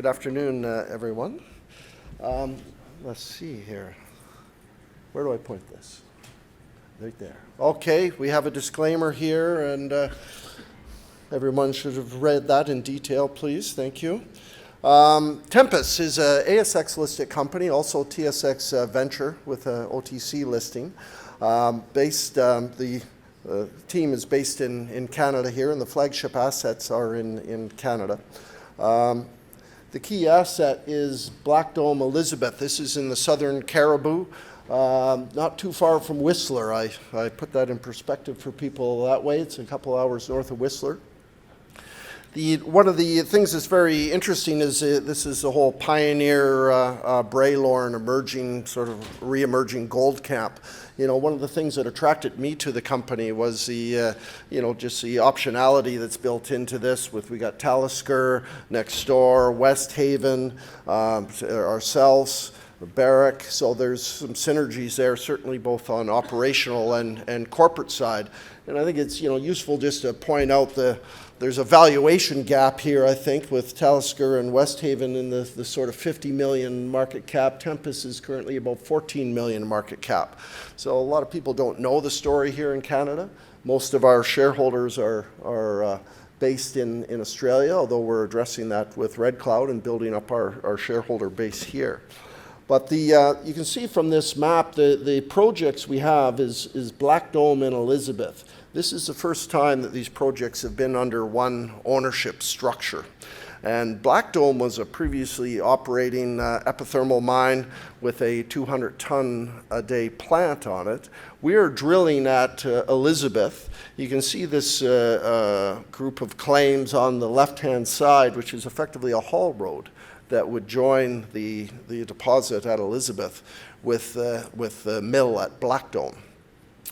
Good afternoon, everyone. Let's see here. Where do I point this? Right there. Okay, we have a disclaimer here, and everyone should have read that in detail, please. Thank you. Tempus is a ASX-listed company, also TSX Venture with an OTC listing. The team is based in Canada here, and the flagship assets are in Canada. The key asset is Black Dome Elizabeth. This is in the southern Cariboo, not too far from Whistler. I put that in perspective for people that way. It's a couple hours north of Whistler. One of the things that's very interesting is this is the whole pioneer Braylorn emerging, sort of re-emerging gold camp. You know, one of the things that attracted me to the company was the, just the optionality that's built into this. We got Talisker next door, West Haven, ourselves, Barrick. So there's some synergies there, certainly both on operational and corporate side. And I think it's useful just to point out there's a valuation gap here, I think, with Talisker and West Haven in the sort of 50 million market cap. Tempus is currently about 14 million market cap. So a lot of people don't know the story here in Canada. Most of our shareholders are based in Australia, although we're addressing that with Red Cloud and building up our shareholder base here. But you can see from this map, the projects we have is Black Dome and Elizabeth. This is the first time that these projects have been under one ownership structure. And Black Dome was a previously operating epithermal mine with a 200-ton-a-day plant on it. We are drilling at Elizabeth. You can see this group of claims on the left-hand side, which is effectively a haul road that would join the deposit at Elizabeth with the mill at Black Dome.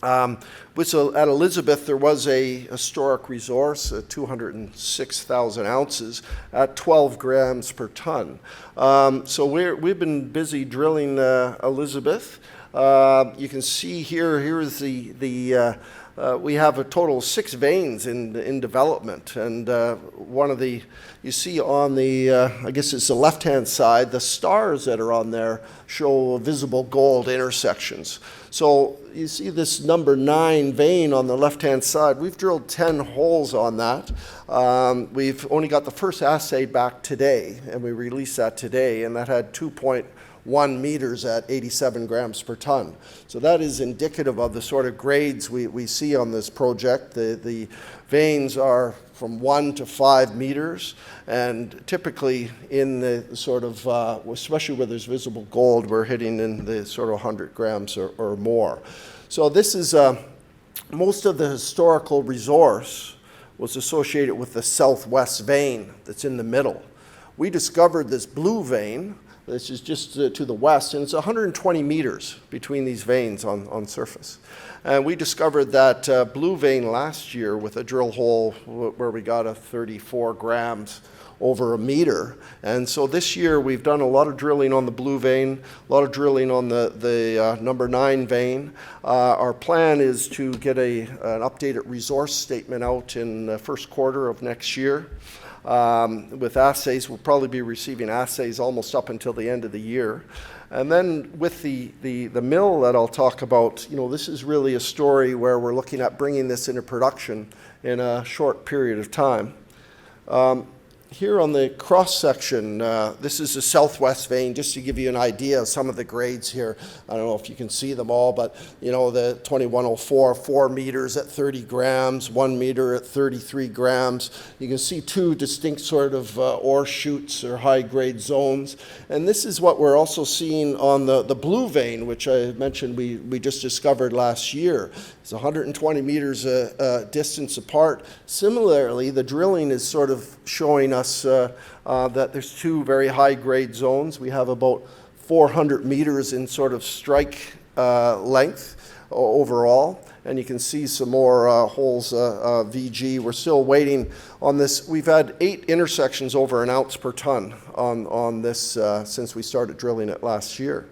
At Elizabeth, there was a historic resource, 206,000 ounces at 12 grams per ton. So we've been busy drilling Elizabeth. You can see here is we have a total of 6 veins in development, and you see on the, I guess it's the left-hand side, the stars that are on there show visible gold intersections. So you see this number 9 vein on the left-hand side. We've drilled 10 holes on that. We've only got the first assay back today, and we released that today, and that had 2.1 meters at 87 grams per ton. So that is indicative of the sort of grades we see on this project. The veins are from 1 to 5 meters, and typically in the sort of, especially where there's visible gold, we're hitting in the sort of 100 grams or more. So this is, most of the historical resource was associated with the southwest vein that's in the middle. We discovered this blue vein. This is just to the west, and it's 120 meters between these veins on surface. And we discovered that blue vein last year with a drill hole where we got a 34 grams over a meter. And so this year we've done a lot of drilling on the blue vein, a lot of drilling on the number 9 vein. Our plan is to get an updated resource statement out in the first quarter of next year. With assays, we'll probably be receiving assays almost up until the end of the year. And then with the mill that I'll talk about, this is really a story where we're looking at bringing this into production in a short period of time. Here on the cross section, this is the southwest vein, just to give you an idea of some of the grades here. I don't know if you can see them all, but the 2104, 4 meters at 30 grams, 1 meter at 33 grams. You can see 2 distinct sort of ore chutes or high grade zones. And this is what we're also seeing on the blue vein, which I mentioned we just discovered last year. It's 120 meters distance apart. Similarly, the drilling is sort of showing us that there's 2 very high-grade zones. We have about 400 meters in sort of strike length overall, and you can see some more holes VG. We're still waiting on this. We've had 8 intersections over an ounce per ton on this since we started drilling it last year.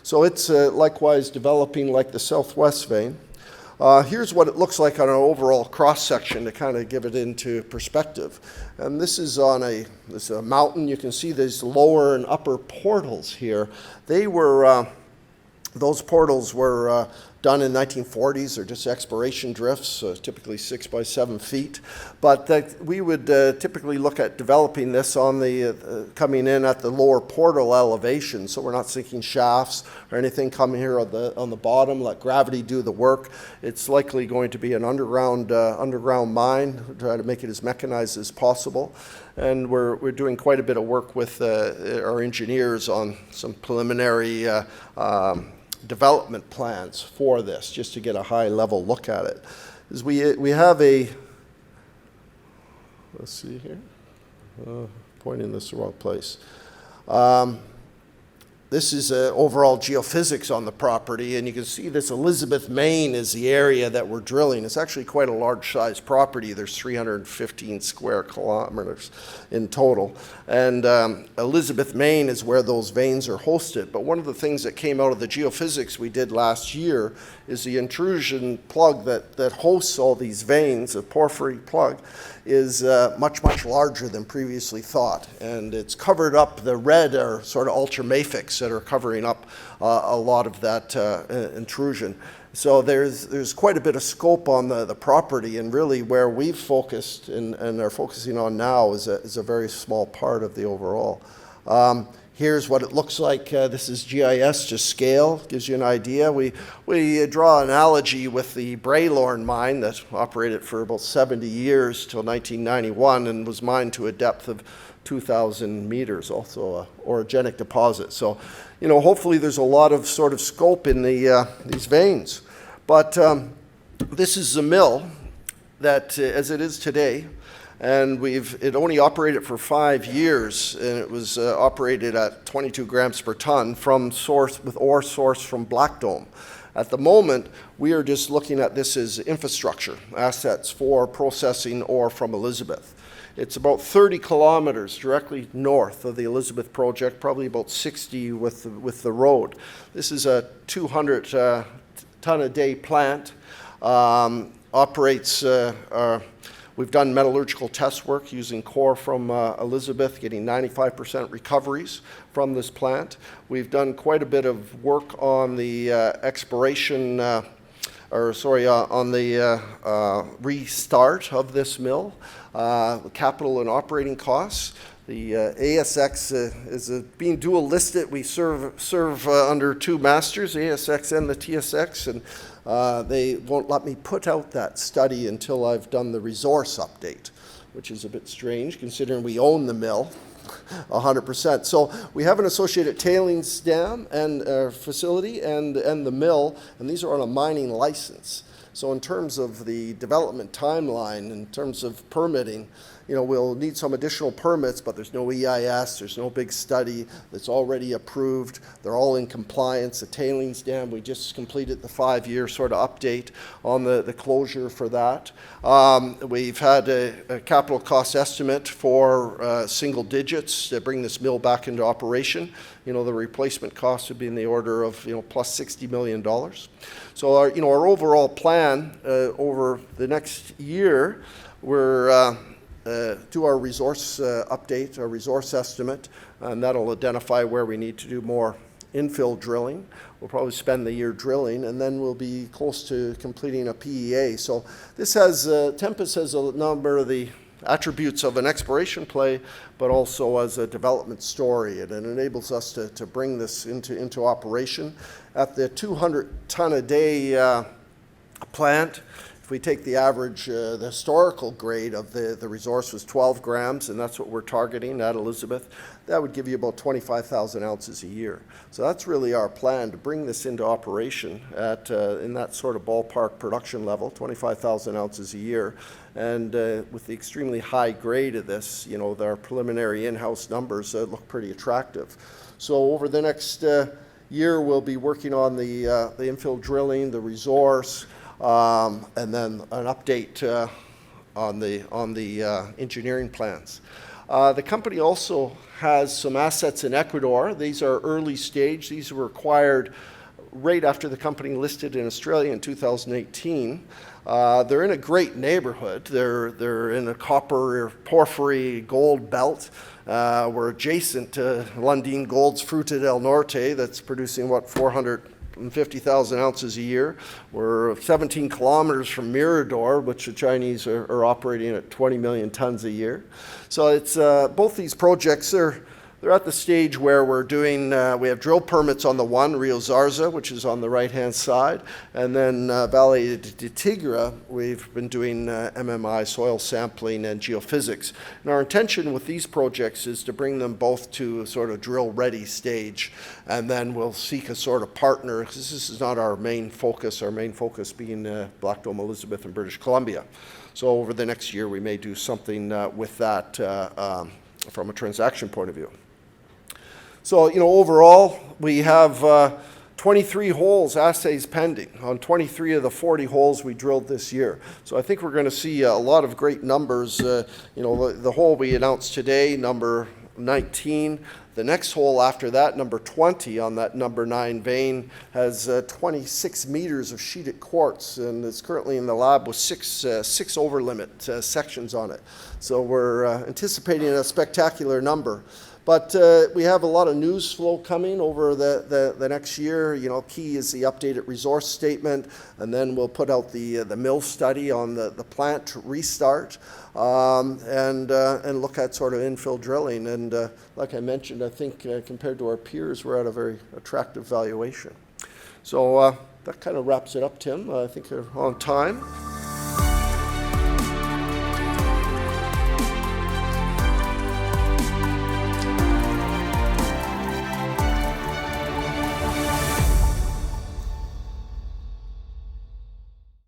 So it's likewise developing like the southwest vein. Here's what it looks like on an overall cross-section to kind of give it into perspective. And this is on this a mountain. You can see these lower and upper portals here. They were, those portals were done in 1940s. They're just exploration drifts, typically 6 by 7 feet. But we would typically look at developing this on the, coming in at the lower portal elevation, so we're not sinking shafts or anything coming here on the bottom, let gravity do the work. It's likely going to be an underground mine, try to make it as mechanized as possible. And we're doing quite a bit of work with our engineers on some preliminary development plans for this, just to get a high level look at it. Is we have a, let's see here, pointing this the wrong place. This is overall geophysics on the property, and you can see this Elizabeth Main is the area that we're drilling. It's actually quite a large size property. There's 315 square kilometers in total. And Elizabeth Main is where those veins are hosted. But one of the things that came out of the geophysics we did last year is the intrusion plug that hosts all these veins, a porphyry plug, is much, much larger than previously thought. And it's covered up, the red are sort of ultramafics that are covering up a lot of that intrusion. So there's quite a bit of scope on the property, and really where we've focused and are focusing on now is a very small part of the overall. Here's what it looks like. This is GIS to scale, gives you an idea. We draw an analogy with the Braylorn mine that operated for about 70 years till 1991 and was mined to a depth of 2,000 meters, also a orogenic deposit. So, you know, hopefully there's a lot of sort of scope in these veins. But this is the mill that, as it is today, and it only operated for 5 years, and it was operated at 22 grams per ton from source, with ore sourced from Black Dome. At the moment, we are just looking at this as infrastructure, assets for processing ore from Elizabeth. It's about 30 kilometers directly north of the Elizabeth project, probably about 60 with the road. This is a 200 ton a day plant, operates we've done metallurgical test work using core from Elizabeth, getting 95% recoveries from this plant. We've done quite a bit of work on the exploration, on the restart of this mill, capital and operating costs. The ASX is being dual listed. We serve under two masters, ASX and the TSX, and they won't let me put out that study until I've done the resource update, which is a bit strange considering we own the mill 100%. So we have an associated tailings dam and facility and the mill, and these are on a mining license. So in terms of the development timeline, in terms of permitting, you know, we'll need some additional permits, but there's no EIS, there's no big study that's already approved. They're all in compliance. The tailings dam, we just completed the 5-year sort of update on the closure for that. We've had a capital cost estimate for single digits to bring this mill back into operation. You know, the replacement cost would be in the order of, you know, plus $60 million. So our, you know, our overall plan over the next year, we're do our resource update, our resource estimate, and that'll identify where we need to do more infill drilling. We'll probably spend the year drilling, and then we'll be close to completing a PEA. So this has, Tempus has a number of the attributes of an exploration play, but also as a development story, and it enables us to bring this into operation. At the 200 ton a day plant, if we take the average, the historical grade of the resource was 12 grams, and that's what we're targeting at Elizabeth, that would give you about 25,000 ounces a year. So that's really our plan, to bring this into operation at in that sort of ballpark production level, 25,000 ounces a year. And with the extremely high grade of this, you know, our preliminary in-house numbers look pretty attractive. So over the next year, we'll be working on the infill drilling, the resource, and then an update on the engineering plans. The company also has some assets in Ecuador. These are early stage. These were acquired right after the company listed in Australia in 2018. They're in a great neighborhood. They're in a copper, porphyry, gold belt. We're adjacent to Lundin Gold's Fruta del Norte that's producing, 450,000 ounces a year. We're 17 kilometers from Mirador, which the Chinese are operating at 20 million tons a year. So it's both these projects they're at the stage where we're doing, we have drill permits on the one, Rio Zarza, which is on the right-hand side, and then Valle de Tigre, we've been doing MMI, soil sampling, and geophysics. And our intention with these projects is to bring them both to a sort of drill-ready stage, and then we'll seek a sort of partner, because this is not our main focus being Black Dome Elizabeth in British Columbia. So over the next year, we may do something with that from a transaction point of view. So, overall, we have 23 holes, assays pending on 23 of the 40 holes we drilled this year. So I think we're going to see a lot of great numbers. The hole we announced today, number 19. The next hole after that, number 20 on that number 9 vein, has 26 meters of sheeted quartz, and it's currently in the lab with six overlimit sections on it. So we're anticipating a spectacular number. But we have a lot of news flow coming over the next year. Key is the updated resource statement, and then we'll put out the mill study on the plant restart, and look at sort of infill drilling. And like I mentioned, I think compared to our peers, we're at a very attractive valuation. So that kind of wraps it up, Tim. I think we're on time.